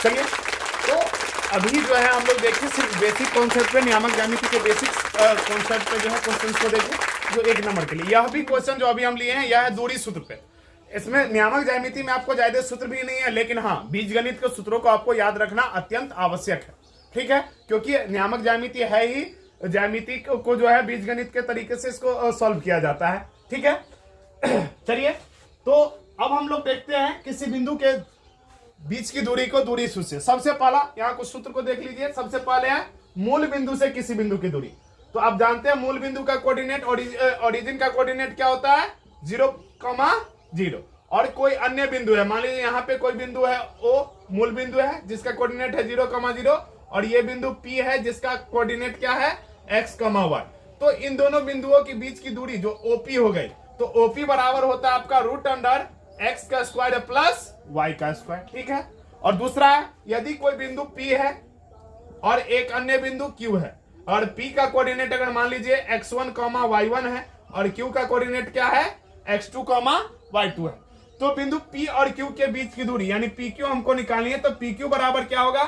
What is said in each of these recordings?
चलिए, तो अभी जो है हम लोग देखिए सिर्फ बेसिक कॉन्सेप्ट पे, नियामक ज्यामिति के बेसिक कॉन्सेप्ट पे जो है क्वेश्चन को देखिए जो 1 नंबर के लिए। यह भी क्वेश्चन जो अभी हम लिए हैं यह है दूरी सूत्र पे। इसमें नियामक ज्यामिति में आपको ज्यादा सूत्र भी नहीं है, लेकिन हाँ बीजगणित के सूत्रों को आपको याद रखना अत्यंत आवश्यक है, ठीक है, क्योंकि नियामक ज्यामिति है ही ज्यामिति को जो है बीजगणित के तरीके से इसको सॉल्व किया जाता है, ठीक है। चलिए, तो अब हम लोग देखते हैं किसी बिंदु के बीच की दूरी को दूरी सूत्र से। सबसे पहला यहाँ कुछ सूत्र को देख लीजिए। सबसे पहले है मूल बिंदु से किसी बिंदु की दूरी। तो आप जानते हैं मूल बिंदु का कोऑर्डिनेट ओरिजिन का कोऑर्डिनेट क्या होता है, 0,0। और कोई अन्य बिंदु है, मान लीजिए यहाँ पे कोई बिंदु है O, मूल बिंदु है जिसका कोऑर्डिनेट है 0,0, और ये बिंदु P है जिसका कोऑर्डिनेट क्या है x, y। तो इन दोनों बिंदुओं के बीच की दूरी जो OP हो गई, तो OP बराबर होता है आपका √x का स्क्वायर प्लस y का स्क्वायर, ठीक है। और दूसरा है यदि कोई बिंदु P है और एक अन्य बिंदु Q है, और P का कोऑर्डिनेट अगर मान लीजिए x1, y1 है, और Q का कोऑर्डिनेट क्या है x2, y2 है, तो बिंदु P और Q के बीच की दूरी यानी PQ हमको निकालनी है। तो PQ बराबर क्या होगा,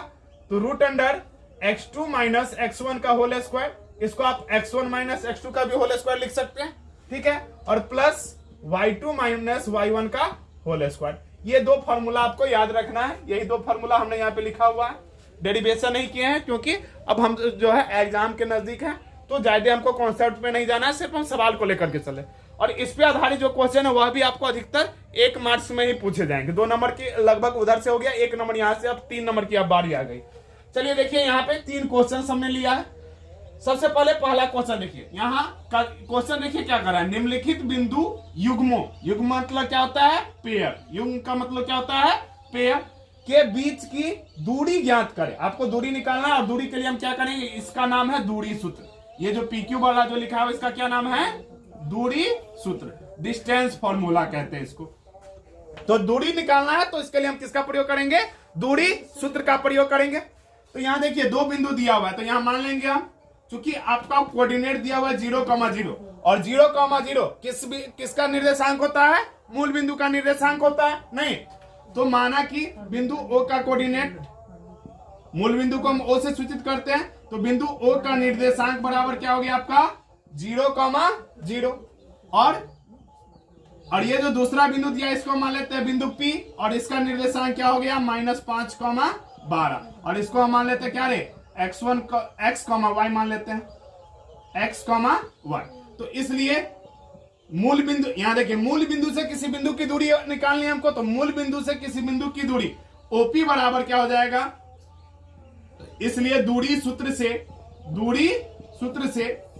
तो √x2 माइनस x1 का होल स्क्वायर, इसको आप x1 माइनस x2 का भी होल स्क्वायर लिख सकते हैं, ठीक है, और प्लस y2 माइनस y1 का होल स्क्वायर। ये दो फॉर्मूला आपको याद रखना है, यही दो फॉर्मूला हमने यहाँ पे लिखा हुआ है। डेरिवेशन नहीं किए हैं क्योंकि अब हम जो है एग्जाम के नजदीक है, तो ज्यादा हमको कॉन्सेप्ट पे नहीं जाना है, सिर्फ हम सवाल को लेकर के चले। और इस पे आधारित जो क्वेश्चन है वह भी आपको अधिकतर 1 मार्क्स में ही पूछे जाएंगे। 2 नंबर की लगभग उधर से हो गया, 1 नंबर यहाँ से, अब 3 नंबर की अब बारी आ गई। चलिए देखिए यहाँ पे 3 क्वेश्चन हमने लिया है। सबसे पहले पहला क्वेश्चन देखिए, यहाँ का क्वेश्चन देखिए क्या कर रहा है, निम्नलिखित बिंदु युग्मों, युग्म मतलब क्या होता है पेयर, युग्म का मतलब क्या होता है पेयर, के बीच की दूरी ज्ञात करें। आपको दूरी निकालना है, और दूरी के लिए हम क्या करेंगे, इसका नाम है दूरी सूत्र। ये जो PQ वाला जो लिखा है इसका क्या नाम है, दूरी सूत्र, डिस्टेंस फॉर्मूला कहते हैं इसको। तो दूरी निकालना है तो इसके लिए हम किसका प्रयोग करेंगे, दूरी सूत्र का प्रयोग करेंगे। तो यहाँ देखिए 2 बिंदु दिया हुआ है, तो यहाँ मान लेंगे हम, क्योंकि आपका कोऑर्डिनेट दिया हुआ है 0,0, और 0,0 किसका निर्देशांक होता है, मूल बिंदु का निर्देशांक होता है नहीं। तो माना कि बिंदु O का कोऑर्डिनेट, मूल बिंदु को हम O से सूचित करते हैं, तो बिंदु O का निर्देशांक बराबर क्या हो गया आपका 0,0। और ये जो दूसरा बिंदु दिया इसको मान लेते हैं बिंदु P, और इसका निर्देशांक क्या हो गया -5,12, और इसको हम मान लेते हैं क्या रे x1 x, y मान लेते हैं x, y। तो इसलिए मूल बिंदु, यहां देखिए मूल बिंदु से किसी बिंदु की दूरी निकालनी है हमको, तो मूल बिंदु से किसी बिंदु की दूरी OP बराबर क्या हो जाएगा, इसलिए दूरी सूत्र से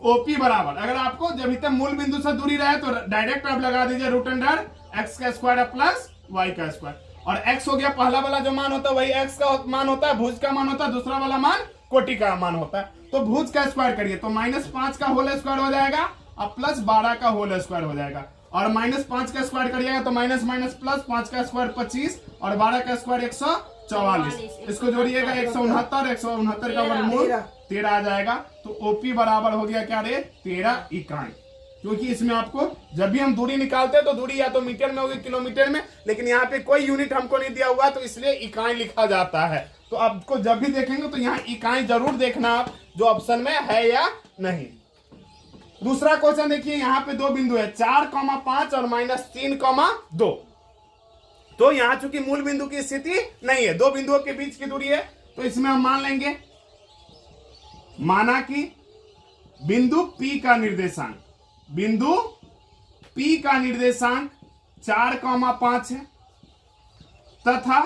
OP बराबर, अगर आपको जब इतना मूल बिंदु से दूरी रहे तो डायरेक्ट आप लगा दीजिए √x का स्क्वायर प्लस y का स्क्वायर। और x हो गया पहला वाला जो मान होता है वही x का मान होता है, भुज का मान होता है, दूसरा वाला मान कोटि का मान होता है। तो भुज का स्क्वायर करिए तो -5 का होल स्क्वायर हो जाएगा और प्लस 12 का होल स्क्वायर हो जाएगा, और -5 का स्क्वायर करिएगा तो माइनस प्लस 5 का स्क्वायर 25 और 12 का स्क्वायर 144, इसको जोड़िएगा 169 का वर्गमूल 13 आ जाएगा। तो OP बराबर हो गया क्या रे 13 इकाई। क्योंकि इसमें आपको जब भी हम दूरी निकालते हैं तो दूरी या तो मीटर में होगी किलोमीटर में, लेकिन यहाँ पे कोई यूनिट हमको नहीं दिया हुआ, तो इसलिए इकाई लिखा जाता है। तो आपको जब भी देखेंगे तो यहाँ इकाई जरूर देखना आप जो ऑप्शन में है या नहीं। दूसरा क्वेश्चन देखिए, यहाँ पे 2 बिंदु है 4,5 और -3,2। तो यहाँ चूंकि मूल बिंदु की स्थिति नहीं है, 2 बिंदुओं के बीच की दूरी है, तो इसमें हम मान लेंगे, माना कि बिंदु P का निर्देशांक 4,5 है, तथा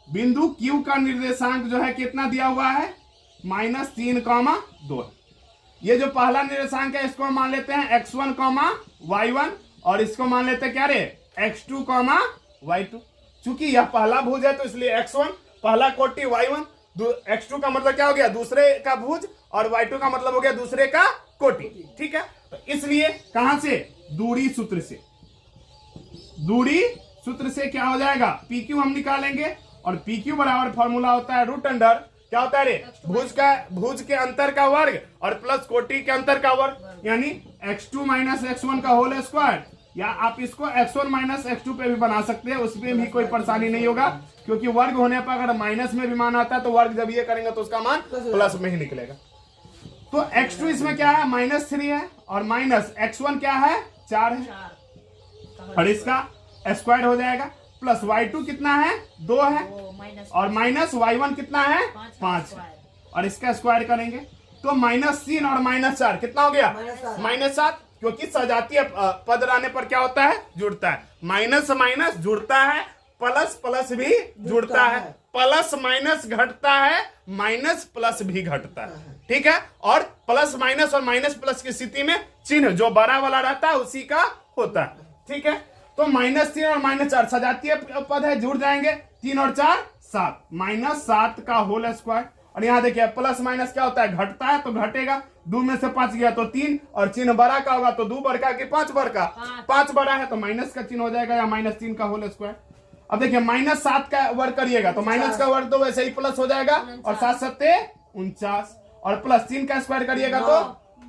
बिंदु Q का निर्देशांक जो है कितना दिया हुआ है -3,2 है। ये जो पहला निर्देशांक है इसको मान लेते हैं x1, y1, और इसको मान लेते हैं क्या रे x2, y2। चूंकि यह पहला भुज है तो इसलिए x1 पहला कोटि, y1 x2 का मतलब क्या हो गया दूसरे का भुज, और y2 का मतलब हो गया दूसरे का कोटि, ठीक है। तो इसलिए कहां से, दूरी सूत्र से क्या हो जाएगा PQ हम निकालेंगे, और PQ बराबर फॉर्मूला होता है क्या होता है रे भुज के अंतर का वर्ग और प्लस कोटि के अंतर का वर्ग, यानी x2 - x1 का होल स्क्वायर या आप इसको x1 माइनस x2 पे भी बना सकते हैं, उसमें भी कोई परेशानी नहीं होगा, क्योंकि वर्ग होने पर अगर माइनस में भी मान आता है तो वर्ग जब ये करेंगे तो उसका मान प्लस में ही निकलेगा। तो x2 इसमें क्या है, -3 है, और माइनस x1 क्या है, 4 है, और इसका स्क्वायर हो जाएगा, प्लस y2 कितना है, 2 है, और माइनस y1 कितना है, 5 है, और इसका स्क्वायर करेंगे तो -3 और -4 कितना हो गया, -7, क्योंकि सजातीय पद रहने पर क्या होता है, जुड़ता है, माइनस माइनस जुड़ता है, प्लस प्लस भी जुड़ता है, प्लस माइनस घटता है, माइनस प्लस भी घटता है, ठीक है। और प्लस माइनस और माइनस प्लस की स्थिति में चिन्ह जो बड़ा वाला रहता है उसी का होता है, ठीक है। तो -3 और -4 सजातीय पद है, जुड़ जाएंगे, 3 और 4 7, -7 का होल स्क्वायर, और यहाँ देखिए प्लस माइनस क्या होता है, घटता है तो घटेगा, 2 में से 5 गया तो 3, और चिन्ह बड़ा का होगा तो 2 बड़का कि 5 बड़का, 5 बड़ा है तो माइनस का चिन्ह हो जाएगा, या -3 का होल स्क्वायर। अब देखिए -7 का वर्ग करिएगा तो माइनस का वर्ग तो वैसे ही प्लस हो जाएगा, और 7 7 49, और प्लस 3 का स्क्वायर करिएगा तो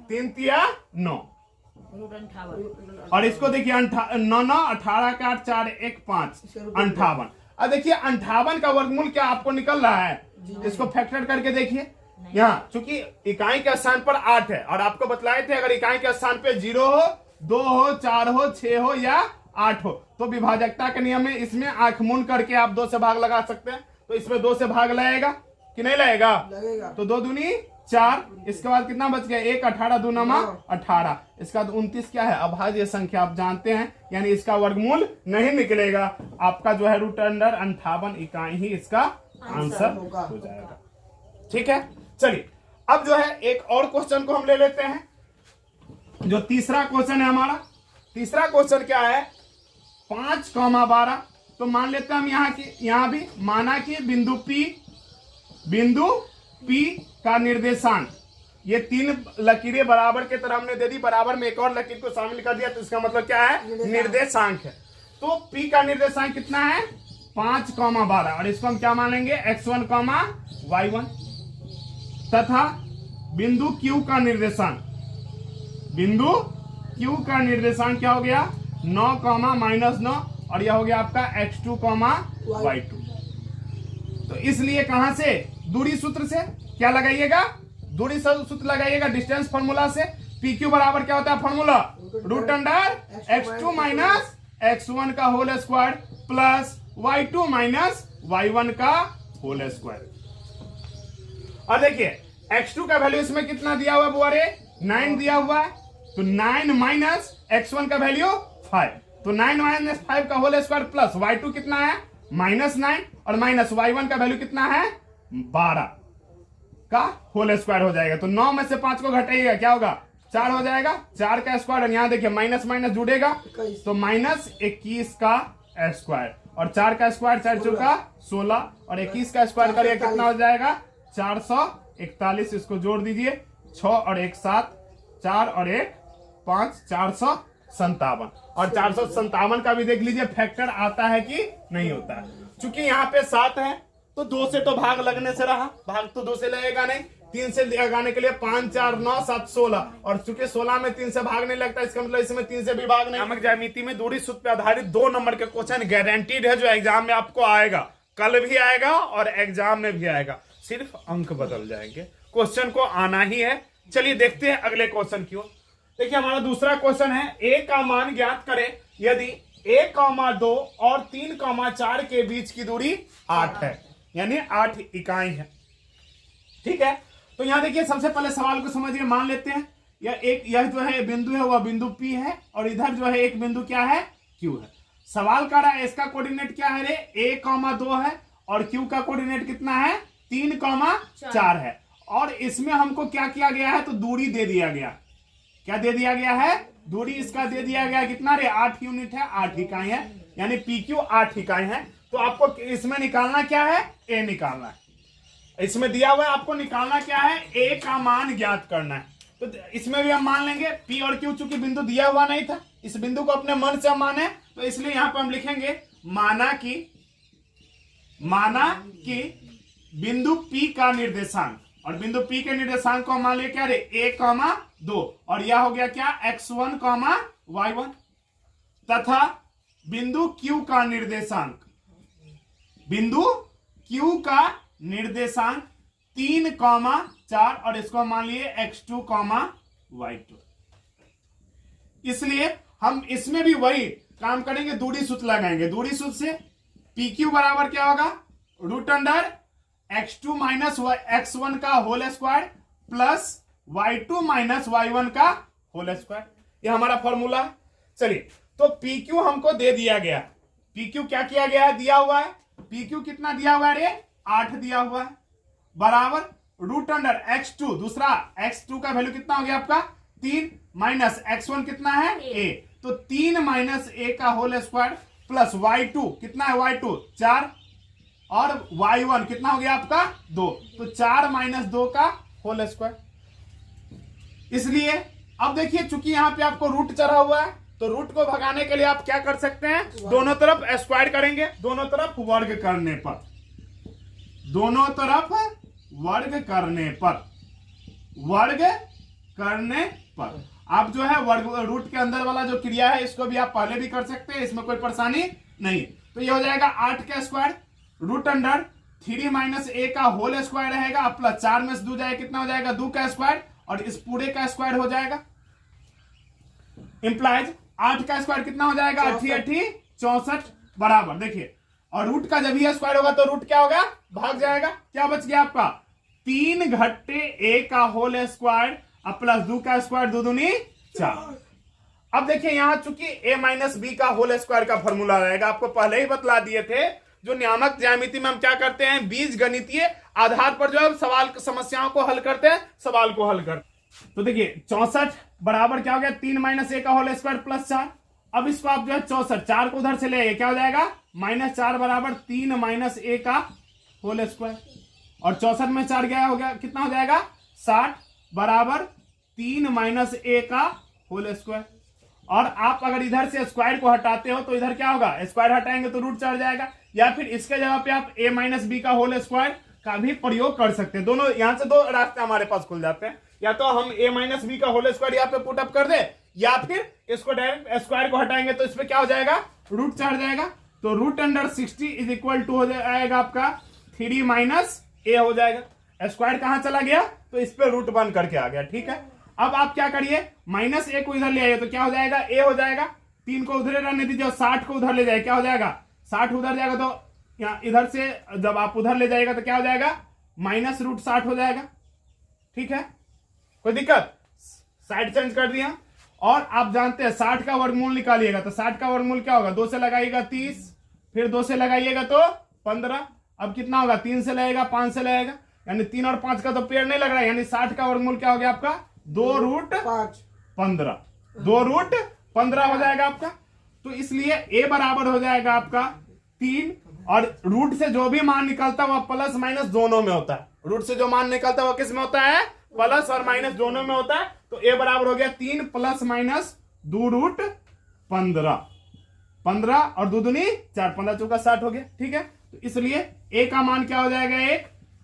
3 तिया 9, और इसको देखिए 9 9 18 का 8 4 1 5 58। अब देखिए 58 का वर्गमूल क्या आपको निकल रहा है, इसको फैक्टर करके देखिए, यहाँ चूंकि इकाई के स्थान पर 8 है, और आपको बतलाए थे अगर इकाई के स्थान पे 0 हो, 2 हो, 4 हो, 6 हो या 8 हो तो विभाजकता के नियम में इसमें आंख मूंद करके आप 2 से भाग लगा सकते हैं, तो इसमें 2 से भाग लगेगा कि नहीं लगेगा, तो 2 दूनी 4, इसके बाद कितना बच गया, 1 18 2 9 18, इसका 29 क्या है, अभाज्य संख्या आप जानते हैं, यानी इसका वर्गमूल नहीं निकलेगा, आपका जो है √58 इकाई ही इसका आंसर हो जाएगा, ठीक है। चलिए अब जो है एक और क्वेश्चन को हम ले लेते हैं, जो तीसरा क्वेश्चन है हमारा। तीसरा क्वेश्चन क्या है, 5,12, तो मान लेते हैं हम यहाँ भी माना कि बिंदु P का निर्देशांक, ये 3 लकीरें बराबर के तरह हमने दे दी, बराबर में एक और लकीर को शामिल कर दिया, तो इसका मतलब क्या है, निर्देशांक है। तो P का निर्देशांक कितना है, 5,12, और इसको हम क्या मानेंगे, x1, y1, तथा बिंदु Q का निर्देशांक क्या हो गया, 9, -9, और यह हो गया आपका x2, y2। तो इसलिए कहां से, दूरी सूत्र से क्या लगाइएगा, दूरी सूत्र लगाइएगा, डिस्टेंस फॉर्मूला से। PQ बराबर क्या होता है फॉर्मूला, √x2 माइनस x1 का whole square plus y2 minus y1 का होल स्क्वायर। और देखिए x2 का वैल्यू इसमें कितना दिया हुआ है बुआरे, 9 दिया हुआ है, तो 9 माइनस x1 का वैल्यू 5, तो 9 माइनस 5 का होल स्क्वायर प्लस y2 कितना है, -9, और माइनस y1 का वैल्यू कितना है, 12 का होल स्क्वायर हो जाएगा। तो 9 में से 5 को घटाइएगा क्या होगा, 4 हो जाएगा, 4 का स्क्वायर, और यहाँ देखिए माइनस माइनस जुड़ेगा तो -21 का स्क्वायर, और 4 का स्क्वायर 4 चौका 16, और 21 का स्क्वायर करिए कितना हो जाएगा, 441, इसको जोड़ दीजिए, 6 और 1 7, 4 और 1 5, 457, और 457 का भी देख लीजिए फैक्टर आता है कि नहीं होता है। चूंकि यहाँ पे 7 है तो 2 से तो भाग लगने से रहा, भाग तो 2 से लगेगा नहीं, 3 से लगाने के लिए 5 4 9 7 16, और चूंकि 16 में 3 से भाग नहीं लगता, इसका मतलब इसमें 3 से भी भाग नहीं। नामक ज्यामिति में दूरी सूत्र पे आधारित 2 नंबर के क्वेश्चन गारंटीड है, जो एग्जाम में आपको आएगा, कल भी आएगा और एग्जाम में भी आएगा, सिर्फ अंक बदल जाएंगे, क्वेश्चन को आना ही है। चलिए देखते हैं अगले क्वेश्चन की ओर। देखिए हमारा दूसरा क्वेश्चन है, a का मान ज्ञात करें यदि 1,2 और 3,4 के बीच की दूरी 8 है, यानी 8 इकाई है, ठीक है। तो यहां देखिए सबसे पहले सवाल को समझिए, मान लेते हैं यह जो है बिंदु है वह बिंदु P है, और इधर जो है एक बिंदु क्या है, Q है। सवाल कर रहा है इसका कोऑर्डिनेट क्या है रे, 1,2 है, और Q का कोऑर्डिनेट कितना है, 3,4 है, और इसमें हमको क्या किया गया है, तो दूरी दे दिया गया, क्या दे दिया गया है, दूरी इसका दे दिया गया कितना रे, 8 यूनिट है, 8 इकाई है, यानी PQ 8 इकाई है। तो आपको इसमें निकालना क्या है, A निकालना है, इसमें दिया हुआ है आपको निकालना क्या है, A का मान ज्ञात करना है। तो इसमें भी हम मान लेंगे P और Q, चूंकि बिंदु दिया हुआ नहीं था, इस बिंदु को अपने मन से हम माने, तो इसलिए यहां पर हम लिखेंगे माना कि बिंदु P का निर्देशांक, और बिंदु P के निर्देशांक को मान लिया क्या रे, 1,2, और यह हो गया क्या, x1, y1। तथा बिंदु Q का निर्देशांक, बिंदु Q का निर्देशांक 3,4 और इसको मान लिए x2, y2। इसलिए हम इसमें भी वही काम करेंगे, दूरी सूत्र लगाएंगे। दूरी सूत्र से PQ बराबर क्या होगा, root under x2 minus x1 का whole square plus y2 minus y1 का होल स्क्वायर, ये हमारा फॉर्मूला है। चलिए, तो PQ हमको दे दिया गया। PQ क्या किया गया है, दिया हुआ है। PQ कितना दिया हुआ है रे, 8 दिया हुआ है, बराबर रूट अंडर x2, दूसरा x2 का वैल्यू कितना हो गया आपका 3, माइनस x1 कितना है a, तो 3 माइनस a का होल स्क्वायर प्लस y2 कितना है, y2 4 और y1 कितना हो गया आपका 2, तो 4 माइनस 2 का होल स्क्वायर। इसलिए अब देखिए, चूंकि यहां पे आपको रूट चढ़ा हुआ है, तो रूट को भगाने के लिए आप क्या कर सकते हैं, दोनों तरफ स्क्वायर करेंगे, दोनों तरफ वर्ग करने पर, दोनों तरफ वर्ग करने पर, वर्ग करने पर आप जो है वर्ग रूट के अंदर वाला जो क्रिया है इसको भी आप पहले भी कर सकते हैं, इसमें कोई परेशानी नहीं। तो ये हो जाएगा 8 का square root under 3 minus a का होल स्क्वायर रहेगा, प्लस 4 में से 2 जाएगा, कितना हो जाएगा 2 का स्क्वायर, और इस पूरे का स्क्वायर हो जाएगा। इंप्लाइज 8 का स्क्वायर कितना हो जाएगा, 8 64 बराबर, देखिए, और रूट का जब ये स्क्वायर होगा तो रूट क्या होगा, भाग जाएगा। क्या बच गया आपका 3 घट्टे a का होल स्क्वायर अब प्लस 2 का स्क्वायर, 2 दूनी 4। अब देखिए, यहां चूंकि a माइनस बी का होल स्क्वायर का फॉर्मूला रहेगा, आपको पहले ही बतला दिए थे, जो नियामक ज्यामिति में हम क्या करते हैं, बीज गणितीय आधार पर जो है सवाल समस्याओं को हल करते हैं, सवाल को हल करते हैं। तो देखिए 64 बराबर क्या हो गया, 3 माइनस a का होल स्क्वायर प्लस 4। अब इसको आप जो है 64, 4 को उधर से ले आइए, क्या हो जाएगा -4 बराबर 3 माइनस a का होल स्क्वायर, और 64 में 4 गया हो गया, कितना हो जाएगा 60 बराबर 3 माइनस a का होल स्क्वायर। और आप अगर इधर से स्क्वायर को हटाते हो तो इधर क्या होगा, स्क्वायर हटाएंगे तो रूट चढ़ जाएगा, या फिर इसके जगह पे आप a माइनस बी का होल स्क्वायर का भी प्रयोग कर सकते हैं। दोनों यहां से 2 रास्ते हमारे पास खुल जाते हैं, या तो हम a माइनस बी का होल स्क्वायर यहाँ पे पुटअप कर दे, या फिर इसको डायरेक्ट स्क्वायर को हटाएंगे तो इसमें क्या हो जाएगा, रूट चढ़ जाएगा। तो root under 60 is equal to हो जाएगा आपका 3 माइनस a हो जाएगा। स्क्वायर कहां चला गया, तो इस पे रूट 1 करके आ गया, ठीक है। अब आप क्या करिए, माइनस a को इधर ले आइए, तो क्या हो जाएगा, a हो जाएगा, 3 को उधर रहने दीजिए, 60 को उधर ले जाए, क्या हो जाएगा 60 उधर जाएगा, तो यहाँ इधर से जब आप उधर ले जाएगा तो क्या हो जाएगा माइनस रूट 60 हो जाएगा, ठीक है, कोई दिक्कत, साइड चेंज कर दिया। और आप जानते हैं 60 का वर्गमूल निकालिएगा, तो 60 का वर्गमूल क्या होगा, 2 से लगाइएगा 30, फिर 2 से लगाइएगा तो 15, अब कितना होगा 3 से लगेगा 5 से लगेगा, यानी 3 और 5 का तो पेड़ नहीं लग रहा है, यानी 60 का वर्गमूल क्या हो गया आपका 2 रूट 15, 2 रूट 15 हो जाएगा आपका। तो इसलिए a बराबर हो जाएगा आपका 3, और रूट से जो भी मान निकलता है वह प्लस माइनस दोनों में होता है, रूट से जो मान निकलता है वह किस में होता है, प्लस और माइनस दोनों में होता है। तो a बराबर हो गया 3 प्लस माइनस 2 रूट 15, 15 और 2 दूनी 4, 15 चौका 60 हो गया, ठीक है। तो इसलिए a का मान क्या हो जाएगा,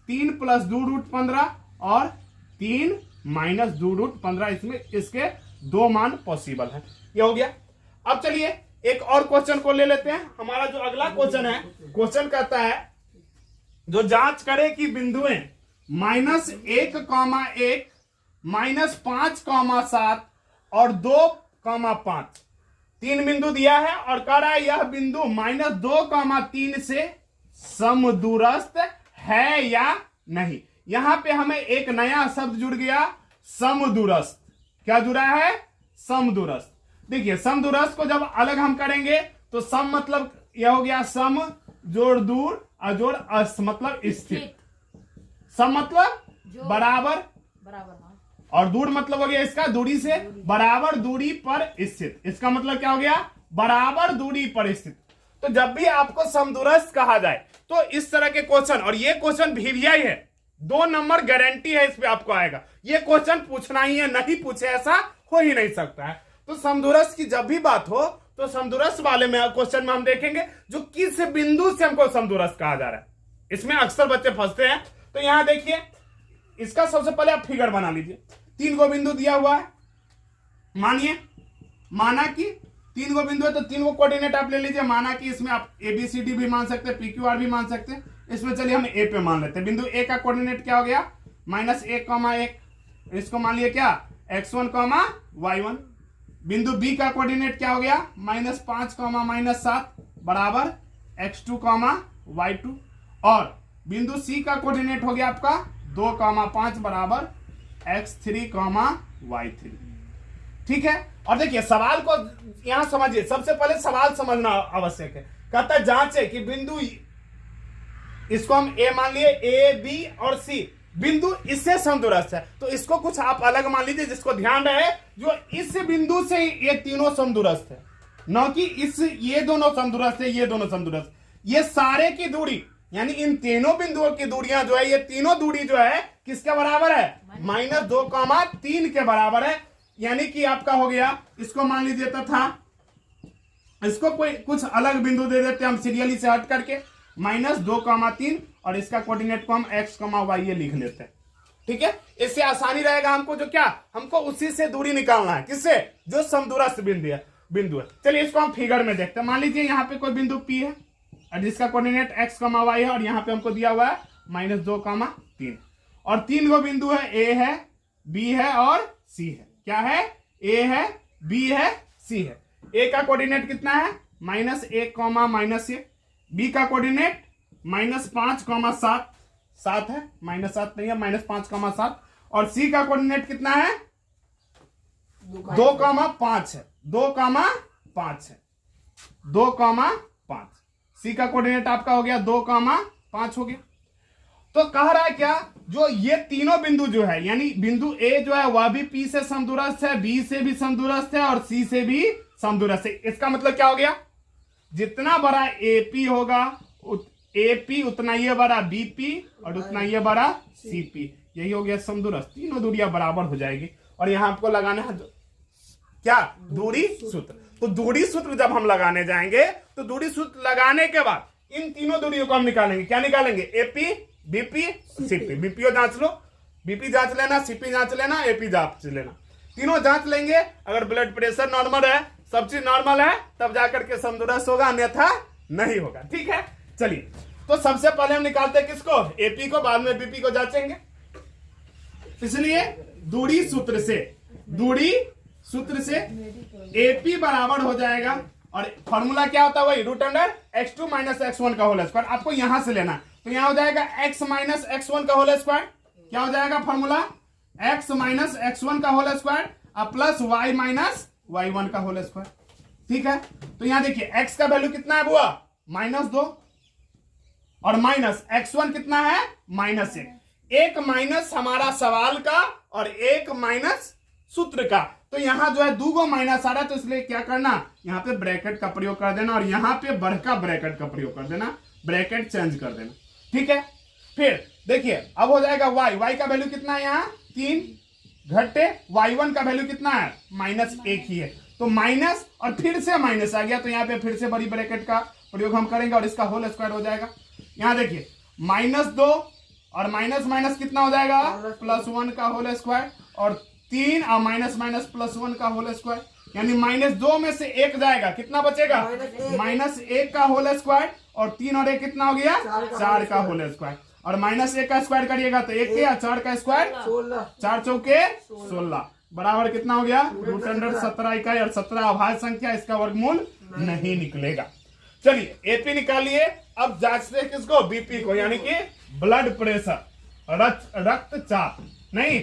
3 प्लस 2 रूट 15 और 3 माइनस 2 रूट 15, इसमें इसके 2 मान पॉसिबल है, ये हो गया। अब चलिए एक और क्वेश्चन को ले लेते हैं। हमारा जो अगला क्वेश्चन है, क्वेश्चन कहता है जो जांच करे कि बिंदुएं -1,1 -5,7 और 2,5, 3 बिंदु दिया है और कह रहा है यह बिंदु -2,3 से समदूरस्थ है या नहीं। यहां पे हमें एक नया शब्द जुड़ गया, समदूरस्थ। क्या जुड़ा है, समदूरस्थ। देखिए समदूरस्थ को जब अलग हम करेंगे तो सम मतलब यह हो गया सम जोड़ दूर और जोड़ अस मतलब स्थित। सम मतलब बराबर, और दूर मतलब हो गया इसका दूरी से बराबर दूरी पर स्थित। इसका मतलब क्या हो गया, बराबर दूरी पर स्थित। तो जब भी आपको समदूरस्थ कहा जाए तो इस तरह के क्वेश्चन, और ये क्वेश्चन वीवीआई है, 2 नंबर गारंटी है इस पे आपको आएगा। ये क्वेश्चन पूछना ही है, नहीं पूछे ऐसा हो ही नहीं सकता है। तो समदूरस्थ की जब भी बात हो तो समदूरस्थ वाले में क्वेश्चन में हम देखेंगे जो किस बिंदु से हमको समदूरस्थ कहा जा रहा है। इसमें अक्सर बच्चे फंसते हैं। तो यहां देखिए, इसका सबसे पहले आप फिगर बना लीजिए। 3 को बिंदु दिया हुआ है, मानिए माना कि तीन गो बिंदु है तो तीन गो कोऑर्डिनेट आप ले लीजिए। माना कि इसमें आप ABCD भी मान सकते हैं, PQR भी मान सकते हैं। इसमें चलिए हम A पे मान लेते हैं। बिंदु A का कोऑर्डिनेट क्या हो गया, -1,1। इसको मान लिया क्या, x1, y1। बिंदु B का कोऑर्डिनेट क्या हो गया, -5, -7 बराबर x2, y2। और बिंदु C का कोऑर्डिनेट हो गया आपका 2,5 बराबर x3, y3। ठीक है। और देखिए सवाल को यहां समझिए, सबसे पहले सवाल समझना आवश्यक है। कहता है जांचे कि बिंदु, इसको हम A मान लिए, A, B और C बिंदु इससे समदूरस्थ है, तो इसको कुछ आप अलग मान लीजिए, जिसको ध्यान रहे जो इस बिंदु से ये तीनों समदूरस्थ है, न कि इस, ये दोनों समदूरस्थ है, ये दोनों समदूरस्थ। ये सारे की दूरी यानी इन तीनों बिंदुओं की दूरियां जो है, ये तीनों दूरी जो है किसके बराबर है, -2,3 के बराबर है। यानी कि आपका हो गया, इसको मान लीजिए तथा इसको कोई कुछ अलग बिंदु दे देते हैं हम सीरियली से हट करके, -2,3 और इसका कोऑर्डिनेट को हम x, y ये लिख लेते हैं। ठीक है, इससे आसानी रहेगा हमको, जो क्या हमको उसी से दूरी निकालना है, किससे, जो समदूरस्थ बिंदु है। चलिए इसको हम फिगर में देखते हैं। मान लीजिए यहाँ पे कोई बिंदु P है और जिसका कोऑर्डिनेट x, y है, और यहाँ पे हमको दिया हुआ है -2,3। और तीन गो बिंदु है, A है, B है और C है। क्या है, A है, B है, C है। A का कोऑर्डिनेट कितना है, -1, -1। B का कोऑर्डिनेट -5, -7 है, -7 नहीं है, -5, और C का कोऑर्डिनेट कितना है, 2,5 है, 2,5 है, 2,5। C का कोऑर्डिनेट आपका हो गया 2,5 हो गया। तो कह रहा है क्या, जो ये तीनों बिंदु जो है, यानी बिंदु A जो है वह भी P से समदूरस्थ है, B से भी समदूरस्थ है और C से भी समदूरस्थ है। इसका मतलब क्या हो गया, जितना बड़ा AP होगा AP उतना ये बड़ा BP और उतना ये बड़ा CP। यही हो गया समदूरस्थ, तीनों दूरियां बराबर हो जाएगी। और यहां आपको लगाना है क्या, दूरी सूत्र। तो दूरी सूत्र जब हम लगाने जाएंगे तो दूरी सूत्र लगाने के बाद इन तीनों दूरियों को हम निकालेंगे। क्या निकालेंगे, AP, BP, CP। बीपीओ जांच लो, BP जांच लेना, CP जांच लेना, AP जांच लेना, तीनों जांच लेंगे। अगर ब्लड प्रेशर नॉर्मल है, सब चीज नॉर्मल है, तब जाकर के समदूरस्थ होगा, अन्यथा नहीं होगा। ठीक है, चलिए तो सबसे पहले हम निकालते हैं किसको, AP को, बाद में BP को जांचेंगे। इसलिए दूरी सूत्र से AP बराबर हो जाएगा, और फॉर्मूला क्या होता है, वही √x2 - x1 का होल स्क्वायर। आपको यहां से लेना, तो यहां हो जाएगा x - x1 का होल स्क्वायर। क्या हो जाएगा फॉर्मूला, x - x1 का whole square plus y - y1 का होल स्क्वायर। ठीक है, तो यहां देखिए x का वैल्यू कितना है बुआ, -2, और माइनस x1 कितना है, -1। एक माइनस हमारा सवाल का और एक माइनस सूत्र का। तो यहां जो है 2 गो माइनस आ रहा है, तो इसलिए क्या करना, यहां पे ब्रैकेट का प्रयोग कर देना और यहां पे बड़का ब्रैकेट का प्रयोग कर देना, ब्रैकेट चेंज कर देना। ठीक है, फिर देखिए अब हो जाएगा y का वैल्यू कितना है, यहाँ 3 घटे y1 का वैल्यू कितना है, -1 ही है। तो माइनस और फिर से माइनस आ गया, तो यहाँ पे फिर से बड़ी ब्रैकेट का प्रयोग हम करेंगे और इसका होल स्क्वायर हो जाएगा। यहाँ देखिए -2 और माइनस कितना हो जाएगा, +1 का होल स्क्वायर, और 3 और -+1 का होल स्क्वायर, यानी -2 में से 1 जाएगा, कितना बचेगा, -1 का होल स्क्वायर, और 3 और 1 कितना हो गया, 4 का होल स्क्वायर। और -1 का स्क्वायर करिएगा तो 1 के, और 4 का स्क्वायर 4 चौके 16 बराबर कितना हो गया, √17 इकाई, और 17 अभाज्य संख्या, इसका वर्गमूल नहीं निकलेगा। चलिए AP निकाल लिए। अब जांचते हैं किसको, BP को, यानी कि ब्लड प्रेशर, रक्तचाप नहीं,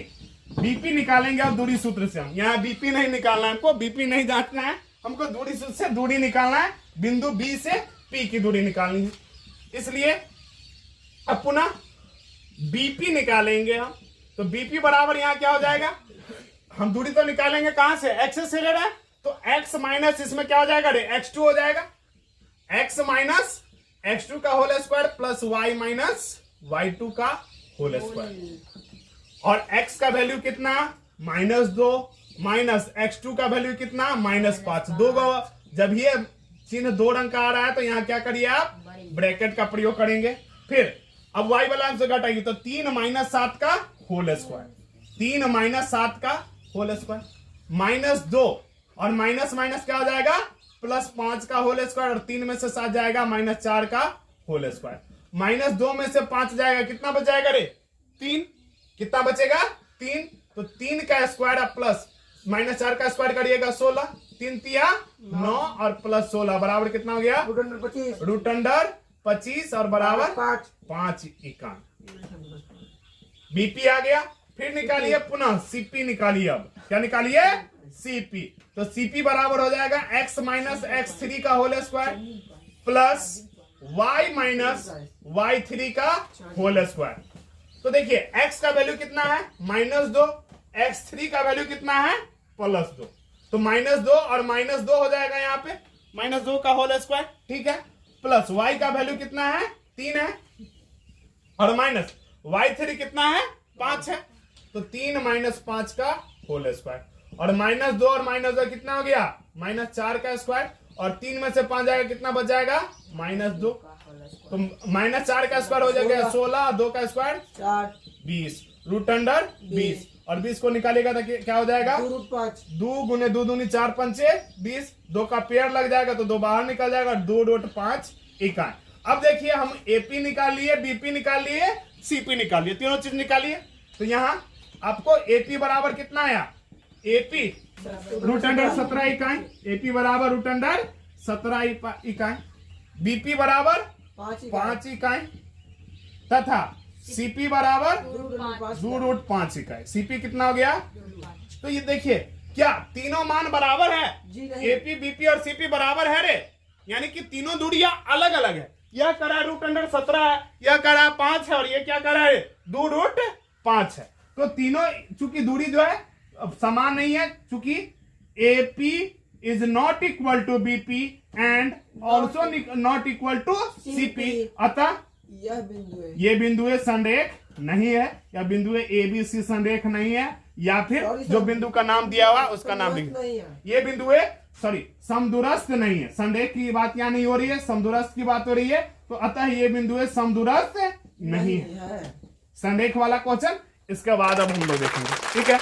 BP निकालेंगे अब दूरी सूत्र से। हम यहाँ BP नहीं निकालना है हमको, BP नहीं जांचना है हमको, दूरी सूत्र से दूरी निकालना है, बिंदु B से P की दूरी निकालनी है। इसलिए अब पुनः BP निकालेंगे हम, तो BP बराबर यहाँ क्या हो जाएगा, हम दूरी तो निकालेंगे कहां से, x से ले रहे हैं, तो x माइनस इसमें क्या हो जाएगा, x2 हो जाएगा, x माइनस x2 का whole square plus y minus y2 का होल स्क्वायर, और x का वैल्यू कितना, -2 माइनस x2 का वैल्यू कितना, -5। 2 जब ये चिन्ह 2 रंग का आ रहा है तो यहाँ क्या करिए आप, ब्रैकेट का प्रयोग करेंगे। फिर अब y वाला से घटाइए, तो 3 - 7 का होल स्क्वायर, 3 - 7 का होल स्क्वायर, -2 और माइनस क्या हो जाएगा, प्लस 5 का होल स्क्वायर, और 3 में से 7 जाएगा -4 का होल स्क्वायर, -2 में से 5 जाएगा, कितना बच जाएगा रे? 3। कितना बचेगा? 3। तो 3 का स्क्वायर अब प्लस -4 का स्क्वायर करिएगा 16, 3 तिया 9 और प्लस 16 बराबर कितना हो गया? रूट अंडर 25 और बराबर 5 इकाई। बीपी आ गया। फिर निकालिए पुनः सीपी निकालिए। अब क्या निकालिए? सीपी। तो सीपी बराबर हो जाएगा x माइनस x3 का whole square plus y minus y3 का होल स्क्वायर। तो देखिए x का वैल्यू कितना है? -2, x3 का वैल्यू कितना है? +2। तो -2 और -2 हो जाएगा यहाँ पे, -2 का होल स्क्वायर, ठीक है, प्लस y का वैल्यू कितना है? 3 है, और माइनस y3 कितना है? 5 है। तो 3 - 5 का होल स्क्वायर, और -2 और -2 कितना हो गया? -4 का स्क्वायर, और 3 में से 5 जाएगा, कितना बच जाएगा? -2। तो -4 का स्क्वायर हो जाएगा 16, 2 का स्क्वायर 20, रूट अंडर 20, और 20 को निकालेगा तो क्या हो जाएगा? 2 गुने 2 दूनी 4 पंचे 20, 2 का पेयर लग जाएगा तो 2 बाहर निकल जाएगा, 2.5 इकाई। अब देखिए हम एपी निकाल लिए, बीपी निकाल लिए, सीपी निकाल लिए, तीनों चीज निकालिए। तो यहाँ आपको एपी बराबर कितना आया? एपी रूट अंडर 17 इकाई, एपी बराबर रूट अंडर 17 इकाई, बीपी बराबर 5 इकाई, तथा सीपी बराबर 2.5 इकाई। सीपी कितना हो गया? तो ये देखिए क्या तीनों मान बराबर है? एपी, बीपी और सीपी बराबर है रे, यानी कि तीनों दूरियां अलग अलग है। यह कह रहा है रूट अंडर 17 है, यह कह रहा है 5 है, और ये क्या कह रहा है? 2.5 है। तो तीनों चूंकि दूरी जो है समान नहीं है, चूंकि AP is not equal to BP and also not equal to CP, अतः ये बिंदु संरेख नहीं है, या बिंदु ABC संरेख नहीं है, या फिर जो बिंदु का नाम दिया हुआ उसका नाम नहीं है। ये बिंदु समदूरस्थ नहीं है। संरेख की बात यहाँ नहीं हो रही है, समदूरस्थ की बात हो रही है। तो अतः ये बिंदु समदूरस्थ नहीं है। संरेख वाला क्वेश्चन इसके बाद अब हम लोग देखेंगे, ठीक है।